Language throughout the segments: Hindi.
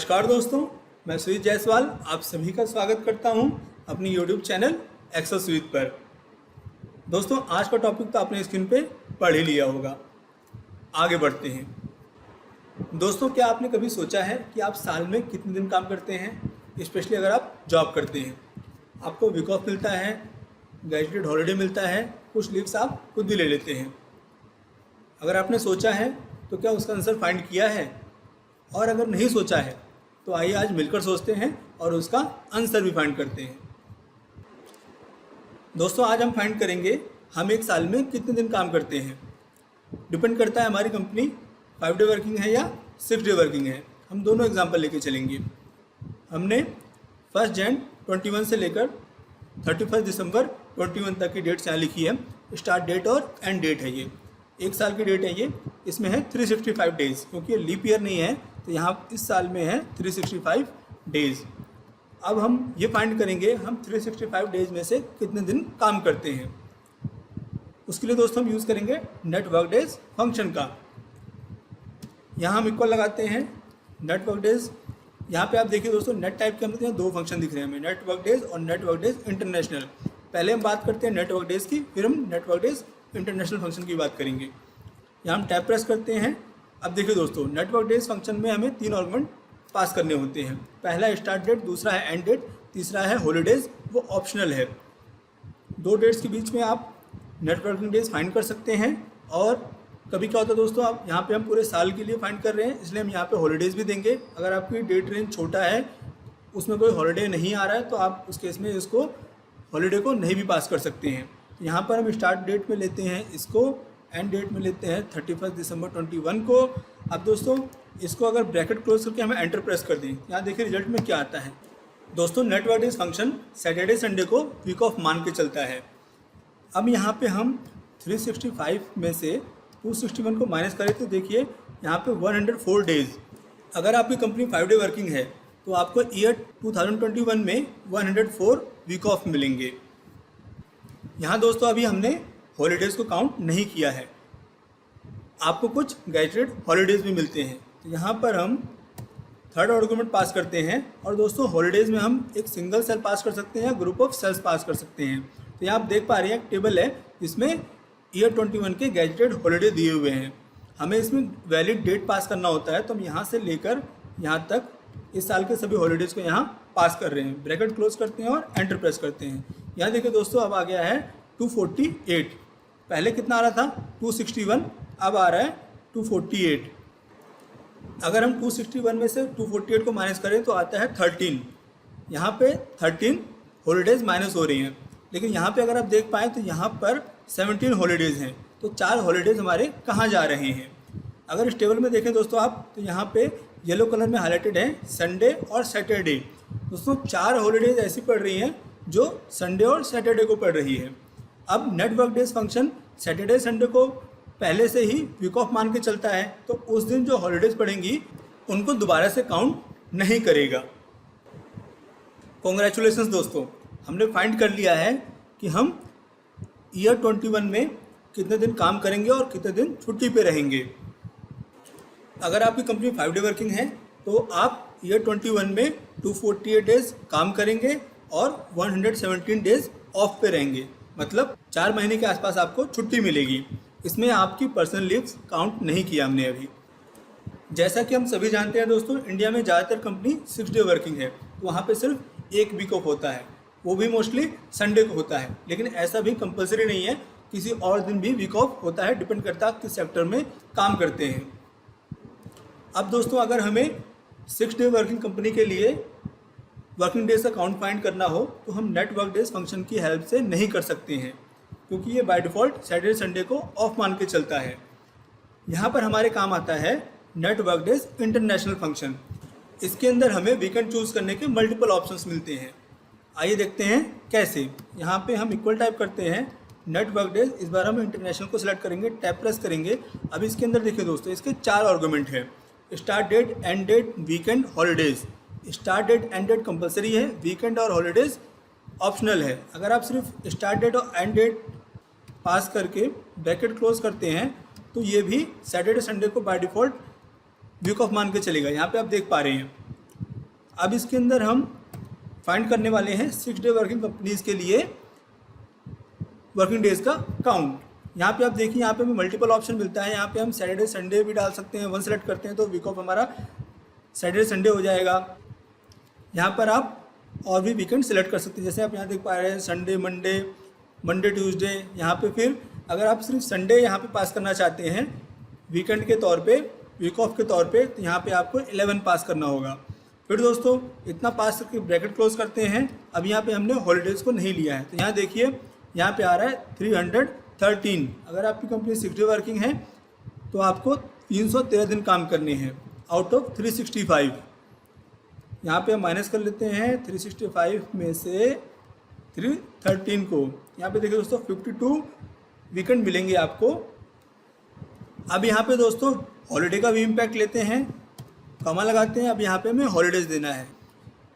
नमस्कार दोस्तों, मैं सुजीत जायसवाल आप सभी का स्वागत करता हूं अपनी YouTube चैनल एक्सेल सुजीत पर। दोस्तों, आज का टॉपिक तो आपने स्क्रीन पे पढ़ ही लिया होगा। आगे बढ़ते हैं। दोस्तों, क्या आपने कभी सोचा है कि आप साल में कितने दिन काम करते हैं? स्पेशली अगर आप जॉब करते हैं, आपको वीक ऑफ मिलता है, ग्रेजुएटेड हॉलीडे मिलता है, कुछ लीव्स आप खुद भी ले लेते हैं। अगर आपने सोचा है तो क्या उसका आंसर फाइंड किया है? और अगर नहीं सोचा है तो आइए आज मिलकर सोचते हैं और उसका आंसर भी फाइंड करते हैं। दोस्तों, आज हम फाइंड करेंगे हम एक साल में कितने दिन काम करते हैं। डिपेंड करता है हमारी कंपनी 5 डे वर्किंग है या 6 डे वर्किंग है। हम दोनों एग्जांपल लेके चलेंगे। हमने 1 जनवरी 21 से लेकर 31 दिसंबर 21 तक की डेट्स यहाँ लिखी है। स्टार्ट डेट और एंड डेट है ये। एक साल की डेट है ये। इसमें है 365 डेज, क्योंकि ये लीप ईयर नहीं है तो यहाँ इस साल में है 365 डेज। अब हम ये फाइंड करेंगे हम 365 डेज में से कितने दिन काम करते हैं। उसके लिए दोस्तों हम यूज़ करेंगे नेट वर्क डेज फंक्शन का। यहाँ हम इक्वल लगाते हैं नेट वर्क डेज। यहाँ पे आप देखिए दोस्तों, नेट टाइप के हम दो फंक्शन दिख रहे हैं हमें, नेट वर्क डेज और नेट वर्क डेज इंटरनेशनल। पहले हम बात करते हैं नेट वर्क डेज की, फिर हम net work days international function की बात करेंगे। यहाँ हम टैब प्रेस करते हैं। अब देखिए दोस्तों, नेटवर्क डेज फंक्शन में हमें 3 आर्गुमेंट पास करने होते हैं। पहला स्टार्ट डेट, दूसरा है एंड डेट, तीसरा है हॉलीडेज, वो ऑप्शनल है। 2 डेट्स के बीच में आप नेटवर्किंग डेज फाइंड कर सकते हैं। और कभी क्या होता है दोस्तों, आप यहाँ पे हम पूरे साल के लिए फाइंड कर रहे हैं, इसलिए हम यहाँ पे हॉलीडेज भी देंगे। अगर आपकी डेट रेंज छोटा है, उसमें कोई हॉलीडे नहीं आ रहा है, तो आप उस केस में इसको हॉलीडे को नहीं भी पास कर सकते हैं। यहाँ पर हम स्टार्ट डेट में लेते हैं इसको, एंड डेट में लेते हैं 31 दिसंबर 21 को। अब दोस्तों, इसको अगर ब्रैकेट क्लोज करके हमें एंटर प्रेस कर दें, यहाँ देखिए रिजल्ट में क्या आता है। दोस्तों, network days function Saturday Sunday को वीक ऑफ मान के चलता है। अब यहाँ पे हम 365 में से 261 को माइनस करें तो देखिए यहाँ पे 104 डेज। अगर आपकी कंपनी 5 डे वर्किंग है तो आपको ईयर 2021 में 104 वीक ऑफ मिलेंगे। यहाँ दोस्तों अभी हमने हॉलीडेज़ को काउंट नहीं किया है। आपको कुछ ग्रेजुएटेड हॉलीडेज़ भी मिलते हैं। तो यहाँ पर हम थर्ड आर्गुमेंट पास करते हैं। और दोस्तों, हॉलीडेज़ में हम एक सिंगल सेल पास कर सकते हैं या ग्रुप ऑफ सेल्स पास कर सकते हैं। तो यहाँ आप देख पा रहे हैं एक टेबल है जिसमें ईयर 21 के ग्रेजुएटेड हॉलीडे दिए हुए हैं। हमें इसमें वैलिड डेट पास करना होता है, तो हम यहाँ से लेकर यहाँ तक इस साल के सभी हॉलीडेज़ को यहाँ पास कर रहे हैं। ब्रैकेट क्लोज करते हैं और एंटर प्रेस करते हैं। यहाँ देखिए दोस्तों, अब आ गया है 248। पहले कितना आ रहा था 261, अब आ रहा है 248। अगर हम 261 में से 248 को माइनस करें तो आता है 13। यहाँ पे 13 हॉलीडेज़ माइनस हो रही हैं, लेकिन यहाँ पे अगर आप देख पाएँ तो यहाँ पर 17 हॉलीडेज़ हैं। तो 4 हॉलीडेज़ हमारे कहाँ जा रहे हैं? अगर इस टेबल में देखें दोस्तों आप, तो यहाँ पे येलो कलर में हाईलाइटेड है संडे और सैटरडे। दोस्तों, 4 हॉलीडेज़ ऐसी पड़ रही हैं जो संडे और सैटरडे को पड़ रही है। अब network days function Saturday Sunday को पहले से ही वीक ऑफ मान के चलता है, तो उस दिन जो हॉलीडेज़ पड़ेंगी उनको दोबारा से काउंट नहीं करेगा। कॉन्ग्रेचुलेशंस दोस्तों, हमने फाइंड कर लिया है कि हम ईयर 21 में कितने दिन काम करेंगे और कितने दिन छुट्टी पे रहेंगे। अगर आपकी कंपनी 5 डे वर्किंग है तो आप ईयर 21 में 248 डेज काम करेंगे और 117 डेज ऑफ पे रहेंगे। मतलब 4 महीने के आसपास आपको छुट्टी मिलेगी। इसमें आपकी पर्सनल लीव्स काउंट नहीं किया हमने अभी। जैसा कि हम सभी जानते हैं दोस्तों, इंडिया में ज़्यादातर कंपनी 6 डे वर्किंग है, तो वहाँ पे सिर्फ एक वीक ऑफ होता है, वो भी मोस्टली संडे को होता है। लेकिन ऐसा भी कंपलसरी नहीं है, किसी और दिन भी वीक ऑफ होता है, डिपेंड करता है किस सेक्टर में काम करते हैं। अब दोस्तों, अगर हमें 6 डे वर्किंग कंपनी के लिए वर्किंग डेज का काउंट फाइंड करना हो तो हम नेट वर्क डेज फंक्शन की हेल्प से नहीं कर सकते हैं, क्योंकि ये बाय डिफ़ॉल्ट सैटरडे संडे को ऑफ मान के चलता है। यहाँ पर हमारे काम आता है net work days international function. इसके अंदर हमें वीकेंड चूज़ करने के मल्टीपल ऑप्शंस मिलते हैं। आइए देखते हैं कैसे। यहाँ पे हम इक्वल टाइप करते हैं नेट वर्क डेज। इस बार हम इंटरनेशनल को सिलेक्ट करेंगे, टैब प्रेस करेंगे। अब इसके अंदर देखिए दोस्तों, इसके 4 आर्गुमेंट है। Start date, end date, weekend, holidays. Start date end date compulsory है, वीकेंड और हॉलीडेज़ ऑप्शनल है। अगर आप सिर्फ स्टार्ट डेट और एंड डेट पास करके ब्रैकेट क्लोज करते हैं तो ये भी सैटरडे संडे को बाय डिफ़ॉल्ट वीक ऑफ मान के चलेगा। यहाँ पे आप देख पा रहे हैं अब इसके अंदर हम फाइंड करने वाले हैं 6 डे वर्किंग कंपनीज़ के लिए वर्किंग डेज़ का काउंट। यहाँ पे आप देखिए, यहाँ पे हमें मल्टीपल ऑप्शन मिलता है। यहाँ पे हम सैटरडे संडे भी डाल सकते हैं। वन सेलेक्ट करते हैं तो वीक ऑफ हमारा सैटरडे संडे हो जाएगा। यहाँ पर आप और भी वीकेंड सेलेक्ट कर सकते हैं, जैसे आप यहाँ देख पा रहे हैं संडे मंडे ट्यूसडे। यहाँ पे फिर अगर आप सिर्फ संडे यहाँ पे पास करना चाहते हैं वीकेंड के तौर पे, वीक ऑफ के तौर पे, तो यहाँ पे आपको 11 पास करना होगा। फिर दोस्तों इतना पास करके ब्रैकेट क्लोज करते हैं। अब यहाँ पे हमने हॉलीडेज़ को नहीं लिया है, तो यहाँ देखिए यहाँ पे आ रहा है 313। अगर आपकी कंपनी 6 डे वर्किंग है तो आपको 313 दिन काम करने हैं आउट ऑफ 365। यहाँ पे हम माइनस कर लेते हैं 365 में से 313 को। यहाँ पे देखिए दोस्तों 52 वीकेंड मिलेंगे आपको। अब यहाँ पे दोस्तों हॉलीडे का भी इम्पैक्ट लेते हैं, कमा लगाते हैं। अब यहाँ पे हमें हॉलीडेज़ देना है।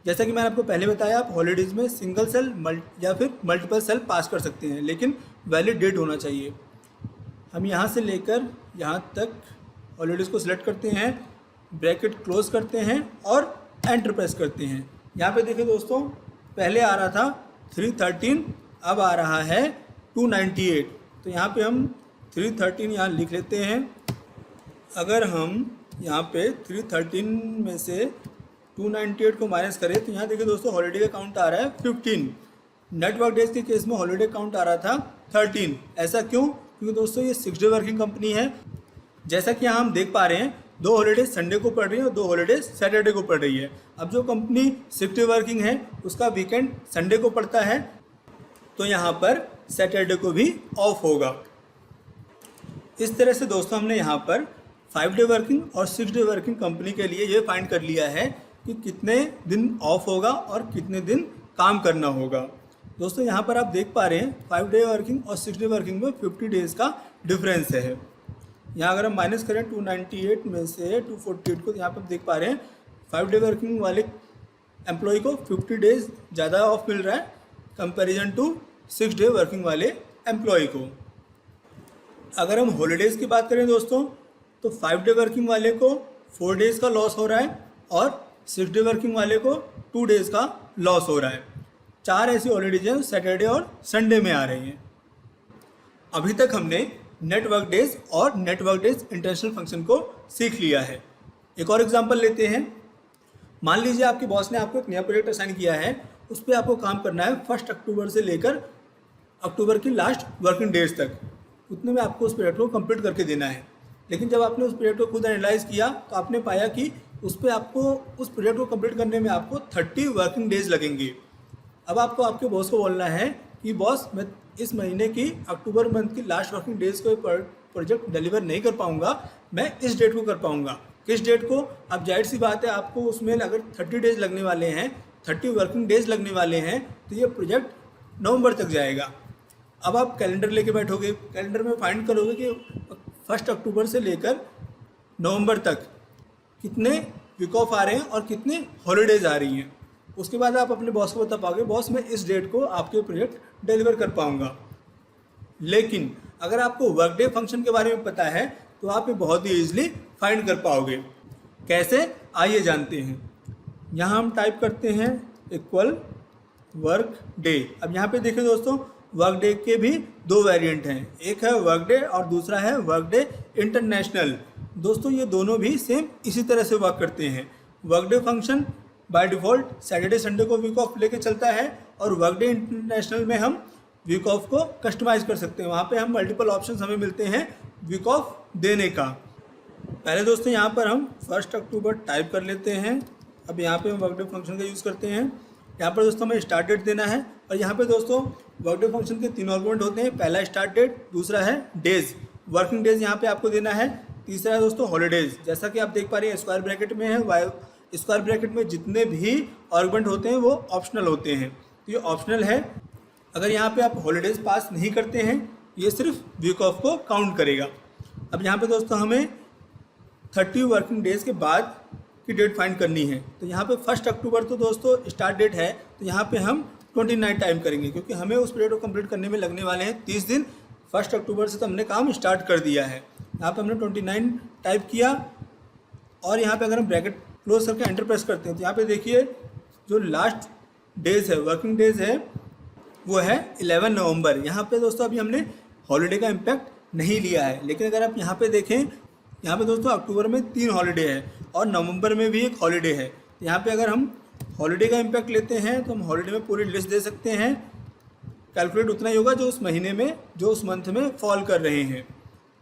जैसा कि मैंने आपको पहले बताया, आप हॉलीडेज़ में सिंगल सेल या फिर मल्टीपल सेल पास कर सकते हैं, लेकिन वैलिड डेट होना चाहिए। हम यहाँ से लेकर यहाँ तक हॉलीडेज़ को सिलेक्ट करते हैं, ब्रैकेट क्लोज करते हैं और एंटर प्रेस करते हैं। यहाँ पे देखिए दोस्तों पहले आ रहा था 313, अब आ रहा है 298। तो यहाँ पे हम 313 यहाँ लिख लेते हैं। अगर हम यहाँ पे 313 में से 298 को माइनस करें तो यहाँ देखिए दोस्तों हॉलीडे का काउंट आ रहा है 15। नेटवर्क डेज के केस में हॉलीडे काउंट आ रहा था 13। ऐसा क्यों? क्योंकि दोस्तों ये 6 डे वर्किंग कंपनी है। जैसा कि यहाँ हम देख पा रहे हैं 2 हॉलीडे संडे को पड़ रही है और 2 हॉलीडे सैटरडे को पड़ रही है। अब जो कंपनी 6 डे वर्किंग है उसका वीकेंड संडे को पड़ता है, तो यहाँ पर सैटरडे को भी ऑफ होगा। इस तरह से दोस्तों हमने यहाँ पर 5 डे वर्किंग और 6 डे वर्किंग कंपनी के लिए ये फाइंड कर लिया है कि कितने दिन ऑफ होगा और कितने दिन काम करना होगा। दोस्तों यहाँ पर आप देख पा रहे हैं 5 डे वर्किंग और 6 डे वर्किंग में 50 डेज़ का डिफरेंस है। यहाँ अगर हम माइनस करें 298 में से 248 को, यहाँ पर देख पा रहे हैं 5 डे वर्किंग वाले एम्प्लॉय को 50 डेज़ ज़्यादा ऑफ मिल रहा है कंपैरिजन टू 6 डे वर्किंग वाले एम्प्लॉय को। अगर हम हॉलीडेज़ की बात करें दोस्तों तो 5 डे वर्किंग वाले को 4 डेज़ का लॉस हो रहा है और 6 डे वर्किंग वाले को 2 डेज़ का लॉस हो रहा है। 4 ऐसी हॉलीडेज हैं सैटरडे और संडे में आ रही हैं। अभी तक हमने नेटवर्क डेज और नेटवर्क डेज इंटरनेशनल फंक्शन को सीख लिया है। एक और एग्जांपल लेते हैं। मान लीजिए आपके बॉस ने आपको एक नया प्रोजेक्ट असाइन किया है, उस पर आपको काम करना है 1 अक्टूबर से लेकर अक्टूबर की लास्ट वर्किंग डेज तक। उतने में आपको उस प्रोजेक्ट को कंप्लीट करके देना है। लेकिन जब आपने उस प्रोजेक्ट को खुद एनालाइज किया तो आपने पाया कि उस पर आपको उस प्रोजेक्ट को कंप्लीट करने में आपको 30 वर्किंग डेज लगेंगे। अब आपको आपके बॉस को बोलना है कि बॉस मैं इस महीने की अक्टूबर मंथ की लास्ट वर्किंग डेज को प्रोजेक्ट डिलीवर नहीं कर पाऊंगा, मैं इस डेट को कर पाऊंगा। किस डेट को? अब जाहिर सी बात है आपको उसमें अगर 30 डेज लगने वाले हैं, 30 वर्किंग डेज लगने वाले हैं, तो ये प्रोजेक्ट नवंबर तक जाएगा। अब आप कैलेंडर लेके बैठोगे, कैलेंडर में फाइंड करोगे कि 1 अक्टूबर से लेकर नवंबर तक कितने वीक ऑफ आ रहे हैं और कितने हॉलीडेज आ रही हैं। उसके बाद आप अपने बॉस को बता पाओगे बॉस मैं इस डेट को आपके प्रोजेक्ट डिलीवर कर पाऊंगा। लेकिन अगर आपको वर्कडे फंक्शन के बारे में पता है तो आप ये बहुत ही ईजिली फाइंड कर पाओगे। कैसे? आइए जानते हैं। यहाँ हम टाइप करते हैं इक्वल वर्क डे। अब यहाँ पे देखिए दोस्तों वर्क डे के भी 2 वेरिएंट हैं, एक है वर्क डे और दूसरा है वर्क डे इंटरनेशनल। दोस्तों ये दोनों भी सेम इसी तरह से वर्क करते हैं। Work day function by default Saturday Sunday को वीक ऑफ लेके चलता है और वर्क डे इंटरनेशनल में हम वीक ऑफ को कस्टमाइज़ कर सकते हैं। वहाँ पे हम मल्टीपल ऑप्शंस हमें मिलते हैं वीक ऑफ देने का। पहले दोस्तों यहाँ पर हम 1 अक्टूबर टाइप कर लेते हैं। अब यहाँ पे हम वर्क डे फंक्शन का यूज़ करते हैं। यहाँ पर दोस्तों हमें स्टार्ट डेट देना है और यहाँ पे दोस्तों वर्क डे फंक्शन के 3 आर्गुमेंट होते हैं। पहला स्टार्ट डेट, दूसरा है डेज, वर्किंग डेज यहाँ पे आपको देना है, तीसरा है दोस्तों हॉलीडेज। जैसा कि आप देख पा रहे हैं स्क्वायर ब्रैकेट में है। स्क्वायर ब्रैकेट में जितने भी आर्गुमेंट होते हैं वो ऑप्शनल होते हैं, तो ये ऑप्शनल है। अगर यहाँ पे आप हॉलीडेज पास नहीं करते हैं ये सिर्फ वीक ऑफ को काउंट करेगा। अब यहाँ पे दोस्तों हमें 30 वर्किंग डेज के बाद की डेट फाइंड करनी है। तो यहाँ पे 1 अक्टूबर तो दोस्तों स्टार्ट डेट है, तो यहाँ पे हम 29 टाइम करेंगे क्योंकि हमें उस पीरियड को कंप्लीट करने में लगने वाले हैं 30 दिन। 1 अक्टूबर से तो हमने काम स्टार्ट कर दिया है। यहाँ पे हमने 29 टाइप किया और यहाँ पे अगर हम ब्रैकेट क्लोज करके एंटर प्रेस करते हैं तो यहाँ पे देखिए जो लास्ट डेज है, वर्किंग डेज है, वो है 11 नवंबर। यहाँ पे दोस्तों अभी हमने हॉलीडे का इम्पैक्ट नहीं लिया है, लेकिन अगर आप यहाँ पे देखें, यहाँ पे दोस्तों अक्टूबर में 3 हॉलीडे है और नवंबर में भी एक हॉलीडे है। तो यहाँ पे अगर हम हॉलीडे का इम्पैक्ट लेते हैं तो हम हॉलीडे में पूरी लिस्ट दे सकते हैं। कैलकुलेट उतना ही होगा जो उस महीने में, जो उस मंथ में फॉल कर रहे हैं।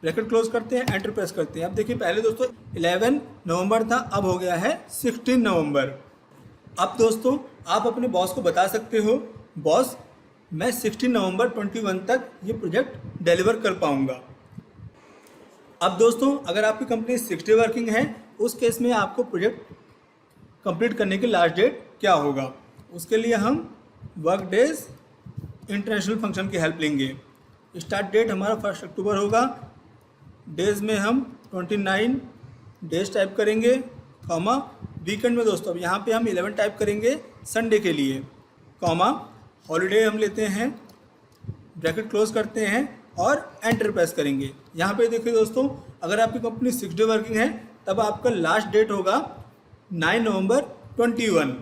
ब्रैकेट क्लोज करते हैं, एंटर प्रेस करते हैं। अब देखिए पहले दोस्तों 11 नवंबर था, अब हो गया है 16 नवंबर। अब दोस्तों आप अपने बॉस को बता सकते हो, बॉस मैं 16 नवंबर 21 तक ये प्रोजेक्ट डिलीवर कर पाऊंगा। अब दोस्तों अगर आपकी कंपनी 6 डे वर्किंग है, उस केस में आपको प्रोजेक्ट कंप्लीट करने की लास्ट डेट क्या होगा, उसके लिए हम वर्क डेज इंटरनेशनल फंक्शन की हेल्प लेंगे। स्टार्ट डेट हमारा 1 अक्टूबर होगा, डेज में हम 29 डेज टाइप करेंगे, कॉमा वीकेंड में दोस्तों अब यहाँ पे हम 11 टाइप करेंगे संडे के लिए, कॉमा हॉलीडे हम लेते हैं, ब्रैकेट क्लोज करते हैं और एंटर प्रेस करेंगे। यहाँ पे देखिए दोस्तों अगर आपकी कंपनी 6 डे वर्किंग है तब आपका लास्ट डेट होगा 9 नवंबर 21।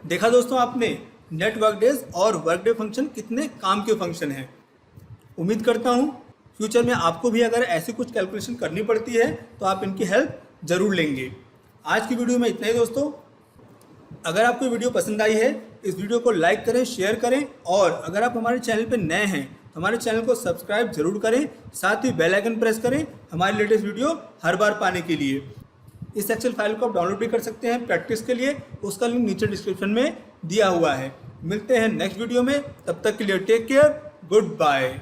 देखा दोस्तों आपने नेट वर्क डेज और वर्क डे फंक्शन कितने काम के फंक्शन हैं। उम्मीद करता हूँ फ्यूचर में आपको भी अगर ऐसी कुछ कैलकुलेशन करनी पड़ती है तो आप इनकी हेल्प ज़रूर लेंगे। आज की वीडियो में इतना ही दोस्तों। अगर आपको वीडियो पसंद आई है इस वीडियो को लाइक करें, शेयर करें और अगर आप हमारे चैनल पर नए हैं तो हमारे चैनल को सब्सक्राइब जरूर करें, साथ ही बेल आइकन प्रेस करें हमारी लेटेस्ट वीडियो हर बार पाने के लिए। इस एक्सेल फाइल को आप डाउनलोड भी कर सकते हैं प्रैक्टिस के लिए, उसका लिंक नीचे डिस्क्रिप्शन में दिया हुआ है। मिलते हैं नेक्स्ट वीडियो में, तब तक के लिए टेक केयर, गुड बाय।